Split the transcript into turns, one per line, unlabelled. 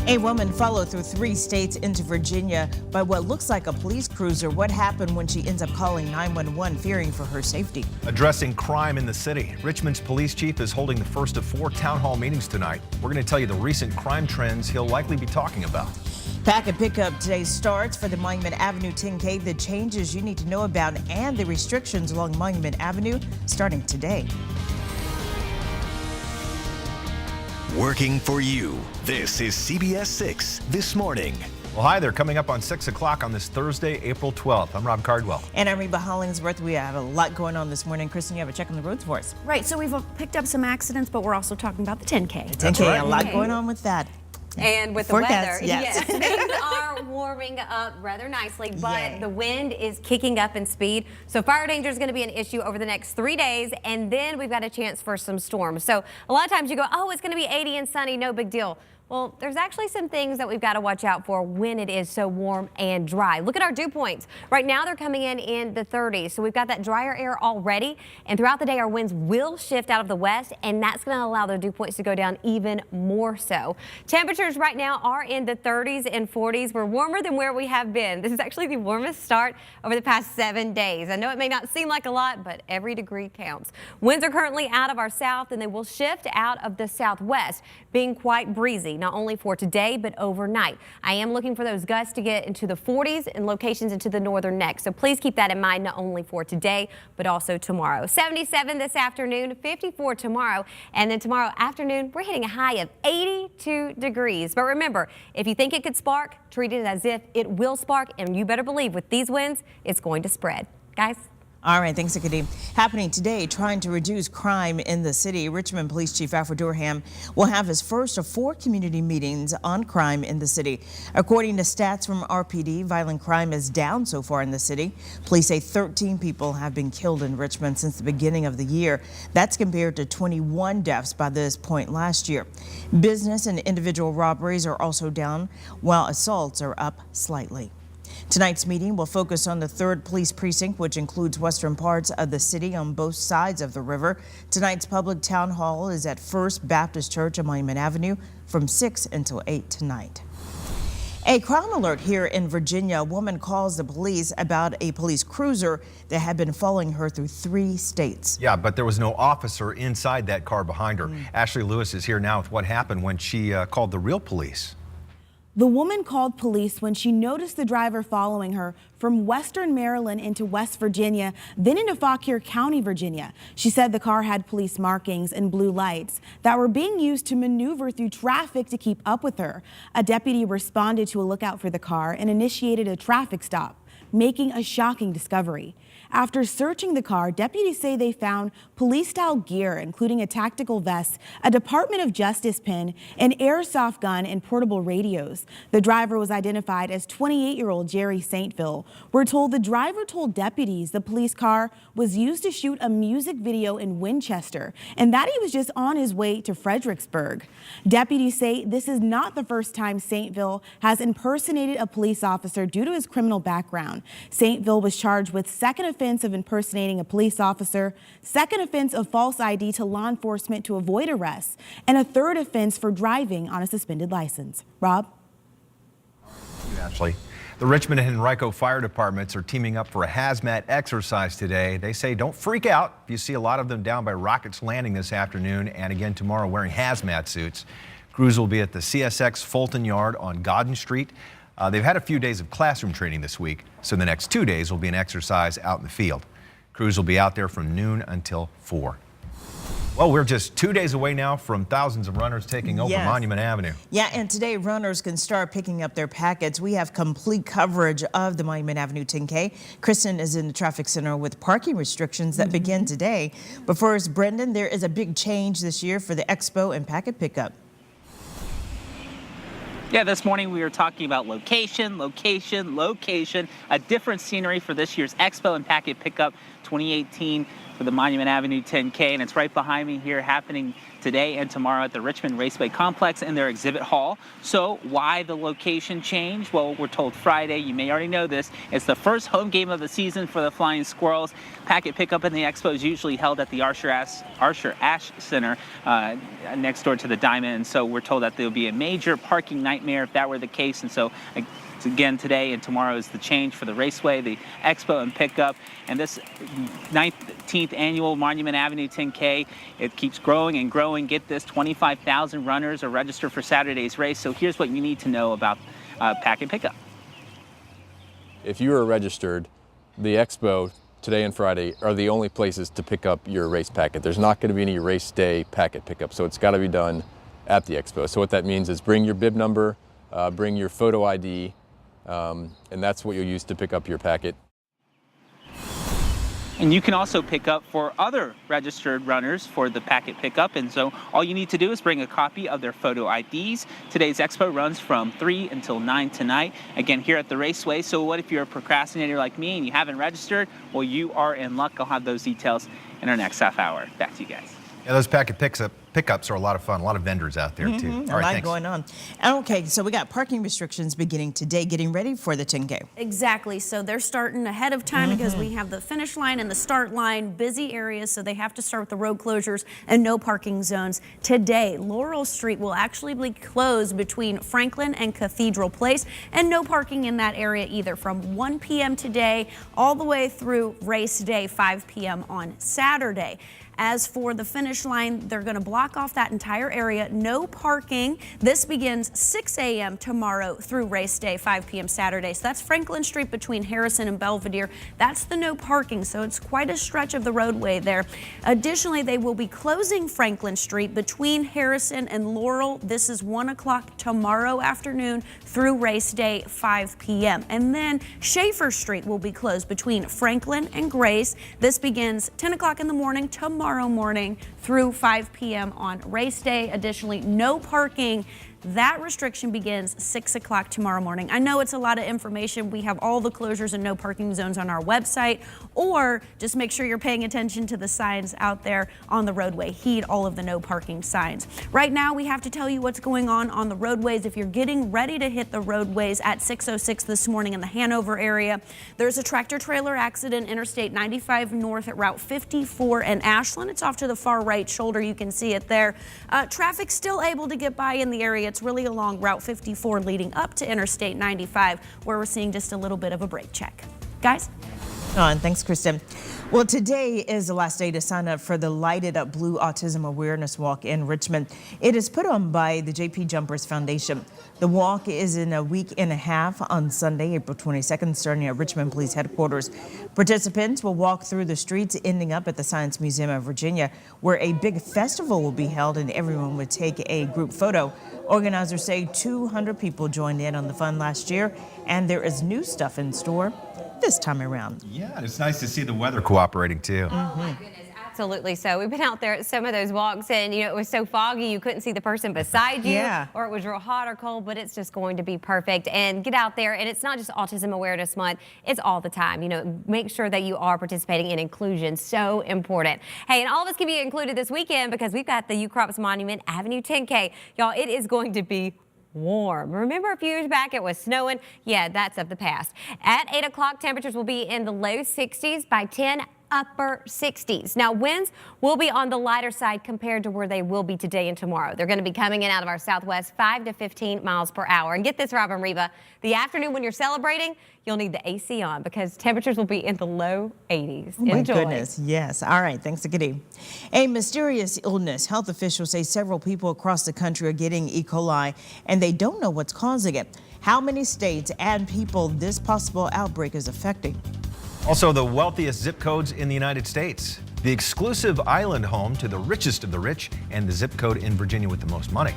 A woman followed through 3 states into Virginia by what looks like a police cruiser. What happened when she ends up calling 911 fearing for her safety?
Addressing crime in the city. Richmond's police chief is holding the first of 4 town hall meetings tonight. We're going to tell you the recent crime trends he'll likely be talking about.
Packet pickup today starts for the Monument Avenue 10K. The changes you need to know about and the restrictions along Monument Avenue starting today.
Working for you. This is CBS 6 This Morning.
Well, hi there. Coming up on 6 o'clock on this Thursday, April 12th. I'm Rob Cardwell.
And I'm Reba Hollingsworth. We have a lot going on this morning. Kristen, you have a check on the roads for us.
Right. So we've picked up some accidents, but we're also talking about the 10K.
The 10K, right. A lot going on with that.
And with the
Forecast,
weather,
yes.
things are warming up rather nicely, but
Yay.
The wind is kicking up in speed. So fire danger is going to be an issue over the next 3 days, and then we've got a chance for some storms. So a lot of times you go, oh, it's going to be 80 and sunny, no big deal. Well, there's actually some things that we've got to watch out for when it is so warm and dry. Look at our dew points. Right now they're coming in the 30s, so we've got that drier air already, and throughout the day our winds will shift out of the west, and that's going to allow the dew points to go down even more so. Temperatures right now are in the 30s and 40s. We're warmer than where we have been. This is actually the warmest start over the past 7 days. I know it may not seem like a lot, but every degree counts. Winds are currently out of our south, and they will shift out of the southwest, being quite breezy. Not only for today, but overnight. I am looking for those gusts to get into the 40s and locations into the northern neck. So please keep that in mind, not only for today, but also tomorrow. 77 this afternoon, 54 tomorrow, and then tomorrow afternoon, we're hitting a high of 82 degrees. But remember, if you think it could spark, treat it as if it will spark, and you better believe with these winds, it's going to spread. Guys?
All right, thanks, Kadeem. Happening today, trying to reduce crime in the city. Richmond Police Chief Apr12Ablock will have his first of 4 community meetings on crime in the city. According to stats from RPD, violent crime is down so far in the city. Police say 13 people have been killed in Richmond since the beginning of the year. That's compared to 21 deaths by this point last year. Business and individual robberies are also down, while assaults are up slightly. Tonight's meeting will focus on the 3rd Police Precinct, which includes western parts of the city on both sides of the river. Tonight's public town hall is at First Baptist Church on Monument Avenue from 6 until 8 tonight. A crime alert here in Virginia. A woman calls the police about a police cruiser that had been following her through 3 states.
Yeah, but there was no officer inside that car behind her. Ashley Lewis is here now with what happened when she called the real police.
The woman called police when she noticed the driver following her from western Maryland into West Virginia, then into Fauquier County, Virginia. She said the car had police markings and blue lights that were being used to maneuver through traffic to keep up with her. A deputy responded to a lookout for the car and initiated a traffic stop, making a shocking discovery. After searching the car, deputies say they found police-style gear, including a tactical vest, a Department of Justice pin, an airsoft gun, and portable radios. The driver was identified as 28-year-old Jerry Saintville. We're told the driver told deputies the police car was used to shoot a music video in Winchester and that he was just on his way to Fredericksburg. Deputies say this is not the first time Saintville has impersonated a police officer due to his criminal background. Saintville was charged with second offense of impersonating a police officer, second offense of false ID to law enforcement to avoid arrest, and a 3rd offense for driving on a suspended license. Rob?
Thank you, Ashley. The Richmond and Henrico fire departments are teaming up for a hazmat exercise today. They say don't freak out if you see a lot of them down by Rockets Landing this afternoon and again tomorrow wearing hazmat suits. Crews will be at the CSX Fulton Yard on Godden Street. They've had a few days of classroom training this week, so the next 2 days will be an exercise out in the field. Crews will be out there from noon until 4. Well, we're just 2 days away now from thousands of runners taking over Monument Avenue.
Yeah, and today runners can start picking up their packets. We have complete coverage of the Monument Avenue 10K. Kristen is in the traffic center with parking restrictions that begin today. But first, Brendan, there is a big change this year for the expo and packet pickup.
Yeah, this morning we were talking about location, a different scenery for this year's Expo and Packet Pickup 2018. for the Monument Avenue 10K, and it's right behind me here, happening today and tomorrow at the Richmond Raceway Complex in their exhibit hall. So why the location change? Well, we're told Friday, you may already know this, it's the first home game of the season for the Flying Squirrels. Packet pickup in the expo is usually held at the Archer Ashe Center next door to the Diamond, and so we're told that there will be a major parking nightmare if that were the case, and so again, today and tomorrow is the change for the Raceway, the Expo, and Pickup. And this 19th annual Monument Avenue 10K, it keeps growing and growing. Get this, 25,000 runners are registered for Saturday's race. So here's what you need to know about Pack and Pickup.
If you are registered, the Expo today and Friday are the only places to pick up your race packet. There's not going to be any race day packet pickup, so it's got to be done at the Expo. So what that means is bring your bib number, bring your photo ID, and that's what you'll use to pick up your packet.
And you can also pick up for other registered runners for the packet pickup. And so all you need to do is bring a copy of their photo IDs. Today's expo runs from 3 until 9 tonight, again, here at the Raceway. So what if you're a procrastinator like me and you haven't registered? Well, you are in luck. I'll have those details in our next half hour. Back to you guys.
Yeah, those packet pickups are a lot of fun. A lot of vendors out there, too. All
A
right,
lot
thanks.
going on. Okay, so we got parking restrictions beginning today, getting ready for the 10K.
Exactly. So they're starting ahead of time because we have the finish line and the start line, busy areas, so they have to start with the road closures and no parking zones. Today, Laurel Street will actually be closed between Franklin and Cathedral Place, and no parking in that area either from 1 p.m. today all the way through race day, 5 p.m. on Saturday. As for the finish line, they're going to block off that entire area. No parking. This begins 6 a.m. tomorrow through race day, 5 p.m. Saturday. So that's Franklin Street between Harrison and Belvedere. That's the no parking. So it's quite a stretch of the roadway there. Additionally, they will be closing Franklin Street between Harrison and Laurel. This is 1 o'clock tomorrow afternoon through race day, 5 p.m. And then Schaefer Street will be closed between Franklin and Grace. This begins 10 o'clock in the morning tomorrow morning through 5 p.m. on race day. Additionally, no parking. That restriction begins 6 o'clock tomorrow morning. I know it's a lot of information. We have all the closures and no parking zones on our website, or just make sure you're paying attention to the signs out there on the roadway. Heed all of the no parking signs. Right now, we have to tell you what's going on the roadways. If you're getting ready to hit the roadways at 6:06 this morning in the Hanover area, there's a tractor trailer accident, Interstate 95 North at Route 54 in Ashland. It's off to the far right shoulder. You can see it there. Traffic still able to get by in the area. It's really along Route 54 leading up to Interstate 95, where we're seeing just a little bit of a brake check. Guys?
And thanks, Kristen. Well, today is the last day to sign up for the Lighted Up Blue Autism Awareness Walk in Richmond. It is put on by the JP Jumpers Foundation. The walk is in a week and a half on Sunday, April 22nd, starting at Richmond Police Headquarters. Participants will walk through the streets, ending up at the Science Museum of Virginia, where a big festival will be held and everyone would take a group photo. Organizers say 200 people joined in on the fun last year, and there is new stuff in store this time around.
Yeah, it's nice to see the weather cooperating, too.
Oh my goodness, absolutely. So we've been out there at some of those walks, and it was so foggy you couldn't see the person beside you, or it was real hot or cold, but it's just going to be perfect. And get out there, and it's not just Autism Awareness Month, it's all the time. Make sure that you are participating in inclusion, so important. Hey, and all of us can be included this weekend because we've got the UCROPS Monument Avenue 10K. Y'all, it is going to be warm. Remember a few years back it was snowing? Yeah, that's of the past. At 8 o'clock, temperatures will be in the low 60s. By 10, upper 60s. Now, winds will be on the lighter side compared to where they will be today and tomorrow. They're going to be coming in out of our southwest 5 to 15 miles per hour. And get this, Rob and Reba, the afternoon when you're celebrating, you'll need the AC on because temperatures will be in the low 80s.
Oh my
Enjoy.
goodness, yes. All right, thanks, Goody. A mysterious illness. Health officials say several people across the country are getting E. coli, and they don't know what's causing it. How many states and people this possible outbreak is affecting?
Also, the wealthiest zip codes in the United States. The exclusive island home to the richest of the rich, and the zip code in Virginia with the most money.